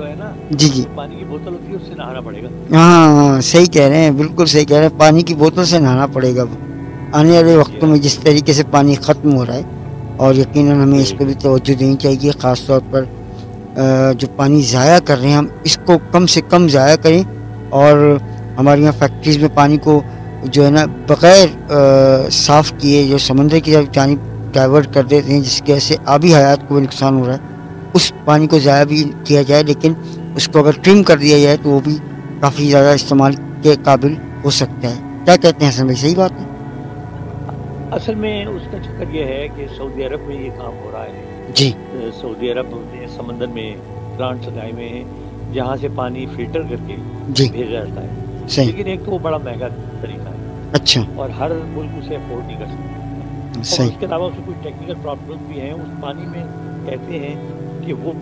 جو ہے نا جی جی پانی کی بوتل ہوتی ہے اس سے نہانا پڑے گا. ہاں صحیح کہہ رہے ہیں, بالکل صحیح کہہ رہے ہیں, پانی کی بوتل سے نہانا پڑے گا آنے والے وقتوں میں جس طریقے سے پانی ختم ہو رہا ہے. اور یقیناً ہمیں اس پہ بھی توجہ دینی چاہیے, خاص طور پر جو پانی ضائع کر رہے ہیں ہم اس کو کم سے کم ضائع کریں. اور ہمارے یہاں فیکٹریز میں پانی کو جو ہے نا بغیر صاف کیے جو سمندر کی جانب ڈائیورٹ کر دیتے ہیں, جس کی وجہ سے آبی حیات کو بھی نقصان ہو رہا ہے. اس پانی کو ضائع بھی کیا جائے, لیکن اس کو اگر ٹرم کر دیا جائے تو وہ بھی کافی زیادہ استعمال کے قابل ہو سکتا ہے. کیا کہتے ہیں حسن بھائی, صحیح بات ہے؟ اصل میں اس کا چکر یہ ہے کہ سعودی عرب میں یہ کام ہو رہا ہے. جی سعودی عرب نے سمندر میں پلانٹس لگائے ہوئے ہیں جہاں سے پانی فلٹر کر کے جی بھیجا جاتا ہے. صحیح. لیکن ایک تو وہ بڑا مہنگا طریقہ ہے, اچھا اور ہر ملک اسے افورڈ نہیں کر سکتا. اور صحیح. اس کے علاوہ اس میں کچھ ٹیکنیکل پرابلم بھی ہیں. اس پانی میں کہتے ہیں کہ وہ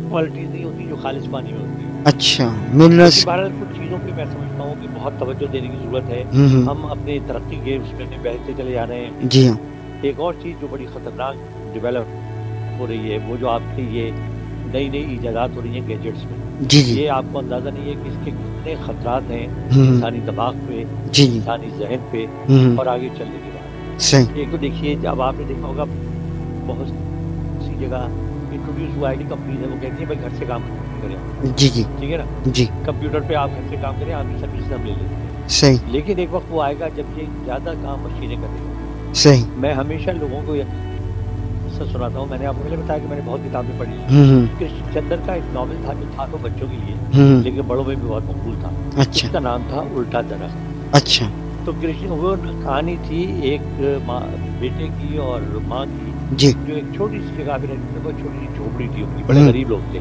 کوالٹی نہیں ہوتی جو خالص پانی میں ہوتی ہے. اچھا منرلس. بہرحال کچھ چیزوں پہ میں سمجھتا ہوں کہ بہت توجہ دینے کی ضرورت ہے. ہم اپنے ترقی کے اس میں بہتتے چلے جا رہے ہیں. جی ہاں. ایک اور چیز جو بڑی خطرناک ڈیولپ ہو رہی ہے وہ جو آپ کی یہ نئی نئی ایجادات ہو رہی ہیں گیجٹس میں. جی جی. یہ آپ کو اندازہ نہیں ہے کہ اس کے کتنے خطرات ہیں انسانی دماغ پہ, جی انسانی ذہن پہ اور آگے چلنے کے بعد. صحیح. ایک تو دیکھیے جب آپ نے دیکھا ہوگا بہت سی جگہ انٹروڈیوس ہوا آئی کمپنیز ہے, وہ کہتی ہیں بھائی گھر سے کام کریں. جی جی ٹھیک ہے نا, جی کمپیوٹر پہ آپ گھر سے کام کریں, آپ کی سروس ہم لے لیتے ہیں. صحیح. لیکن ایک وقت وہ آئے گا جب یہ زیادہ کام مشینیں کریں گی. صحیح. میں ہمیشہ لوگوں کو سناتا ہوں, میں نے آپ کو پہلے بتایا کہ میں نے بہت کتابیں پڑھی. کرشن چندر کا ایک ناول تھا جو تھا تو بچوں کے لیے لیکن بڑوں میں بھی بہت مقبول تھا. اچھا. اس کا نام تھا الٹا درخت. اچھا. تو کرشن وہ کہانی تھی ایک بیٹے کی اور ماں کی جی جو ایک چھوٹی سی جگہ پہ رہتی تھی, بہت چھوٹی سی جھوپڑی تھی, ان کی بڑے غریب لوگ تھے.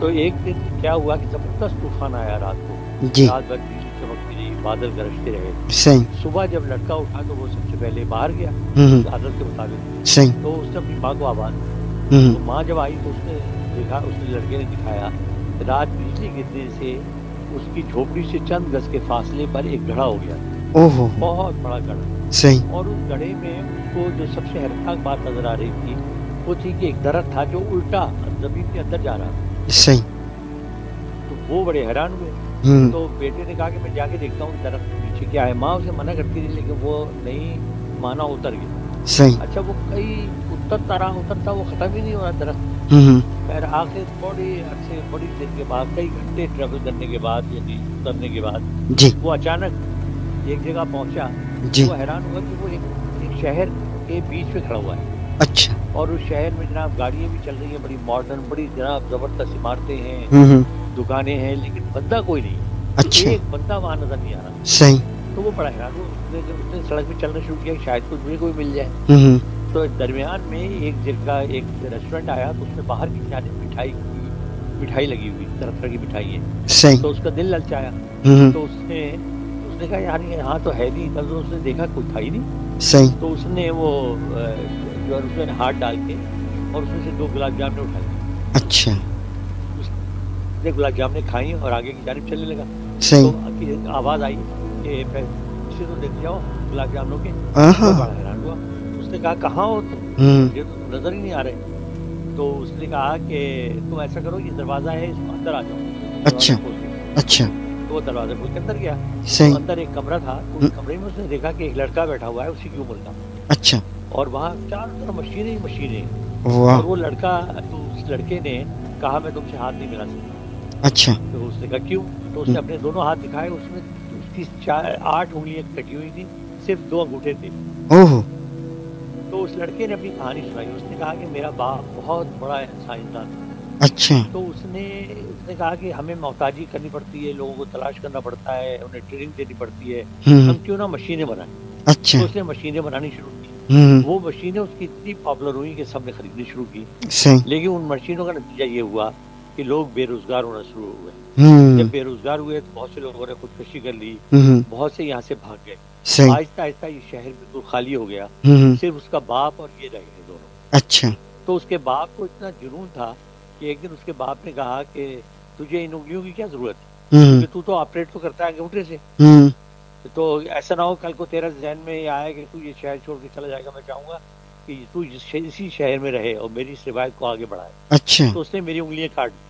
تو ایک دن کیا ہوا کہ زبردست طوفان آیا رات کو, رات بھر بجلی چمکتی رہی, بادل گرجتے رہے. صحیح. صبح جب لڑکا اٹھا تو وہ سب سے پہلے باہر گیا عادت کے مطابق. صحیح. تو اس نے اپنی ماں کو آواز دی. تو ماں جب آئی تو اس نے دیکھا, اس نے لڑکے نے دکھایا رات بجلی گرنے سے اس کی جھوپڑی سے چند گز کے فاصلے پر ایک گڑھا ہو گیا. اوہو, بہت بڑا گڑھا. صحیح. اور اس گڑھے میں اس کو جو سب سے حیرتناک بات نظر آ رہی تھی وہ تھی کہ ایک درخت تھا جو الٹا زمین کے اندر جا رہا تھا. صحیح. تو وہ بڑے حیران ہوئے. تو بیٹے نے کہا کہ میں جا کے دیکھتا ہوں درخت کے پیچھے کیا ہے. ماں اسے منع کرتی رہی لیکن وہ نہیں مانا, اتر گیا. صحیح. اچھا وہ کئی اترتا وہ ختم ہی نہیں ہو رہا درخت. پھر آخر بڑی عرصے بڑی دیر کے بعد کئی گھنٹے ٹریول کرنے کے بعد یعنی اترنے کے بعد وہ اچانک ایک جگہ پہنچا. وہ حیران ہوا کہ وہ ایک شہر کے بیچ میں کھڑا ہوا ہے. اچھا. اور اس شہر میں جناب گاڑیاں بھی چل رہی ہیں بڑی ماڈرن, بڑی جناب زبردست عمارتیں ہیں, دکانیں ہیں, لیکن بندہ کوئی نہیں. اچھا. ایک بندہ وہاں نظر نہیں آ رہا. صحیح. تو وہ بڑا حیران ہوا, اس نے سڑک پہ چلنا شروع کیا شاید کچھ مجھے کوئی مل جائے. تو درمیان میں ایک جگہ ایک ریسٹورینٹ آیا تو اس میں باہر کی جانب مٹھائی لگی ہوئی, طرح طرح کی مٹھائی ہے. تو اس کا دل للچایا. تو اس نے کہا یار یہاں تو ہے نہیں. تو اس نے دیکھا کوئی تھا ہی نہیں. صحیح. تو اس نے وہ جو اس میں ہاتھ ڈال کے اور اس میں سے 2 گلاب جامنیں اٹھائی. اچھا. اس نے گلاب جامنیں کھائیں اور آگے کی جانب چلنے لگا. صحیح. تو آواز آئی کہ اسے تو دیکھ جاؤ گلاب جامنوں کے. بڑا حیران ہوا. اس نے کہا کہاں ہو تم, یہ تو نظر ہی نہیں آ رہے. تو اس نے کہا کہ تم ایسا کرو یہ دروازہ ہے اس میں اندر آ جاؤ. اچھا. اچھا. تو وہ دروازہ کھول کے اندر گیا. اندر ایک کمرہ تھا. اس کمرے میں اس نے دیکھا کہ ایک لڑکا بیٹھا ہوا ہے اسی کی عمر کا. اچھا. اور وہاں چاروں طرف مشینیں ہی مشینیں. اور وہ لڑکا تو اس لڑکے نے کہا میں تم سے ہاتھ نہیں ملا سکتا. اچھا. تو اس نے کہا کیوں. تو اس نے اپنے دونوں ہاتھ دکھائے. اس میں اس کی 8 انگلیاں کٹی ہوئی تھی, صرف 2 انگوٹھے تھے. تو اس لڑکے نے اپنی کہانی سنائی. اس نے کہا کہ میرا باپ بہت بڑا سائنسدان تھا. اچھا. تو اس نے کہا کہ ہمیں محتاجی کرنی پڑتی ہے, لوگوں کو تلاش کرنا پڑتا ہے, انہیں ٹریننگ دینی پڑتی ہے, ہم کیوں نہ مشینیں بنائیں. اچھا. تو اس نے مشینیں بنانی شروع کی. وہ مشینیں اس کی اتنی پاپولر ہوئی کہ سب نے خریدنی شروع کی. لیکن ان مشینوں کا نتیجہ یہ ہوا کہ لوگ بے روزگار ہونا شروع ہوئے. جب بے روزگار ہوئے تو بہت سے لوگوں نے خودکشی کر لی, بہت سے یہاں سے بھاگ گئے. آہستہ آہستہ یہ شہر بالکل خالی ہو گیا. صرف اس کا باپ اور یہ رہ گئے دونوں. اچھا. تو اس کے باپ کو اتنا جنون تھا کہ ایک دن اس کے باپ نے کہا کہ تجھے ان انگلیوں کی کیا ضرورت ہے, کیونکہ تو آپریٹ تو کرتا ہے انگوٹھے سے. تو ایسا نہ ہو کل کو تیرا ذہن میں یہ آئے کہ تو یہ شہر چھوڑ کے چلا جائے گا. میں چاہوں گا کہ تو اسی شہر میں رہے اور میری اس روایت کو آگے بڑھائے. اچھا. تو اس نے میری انگلیاں کاٹ دی.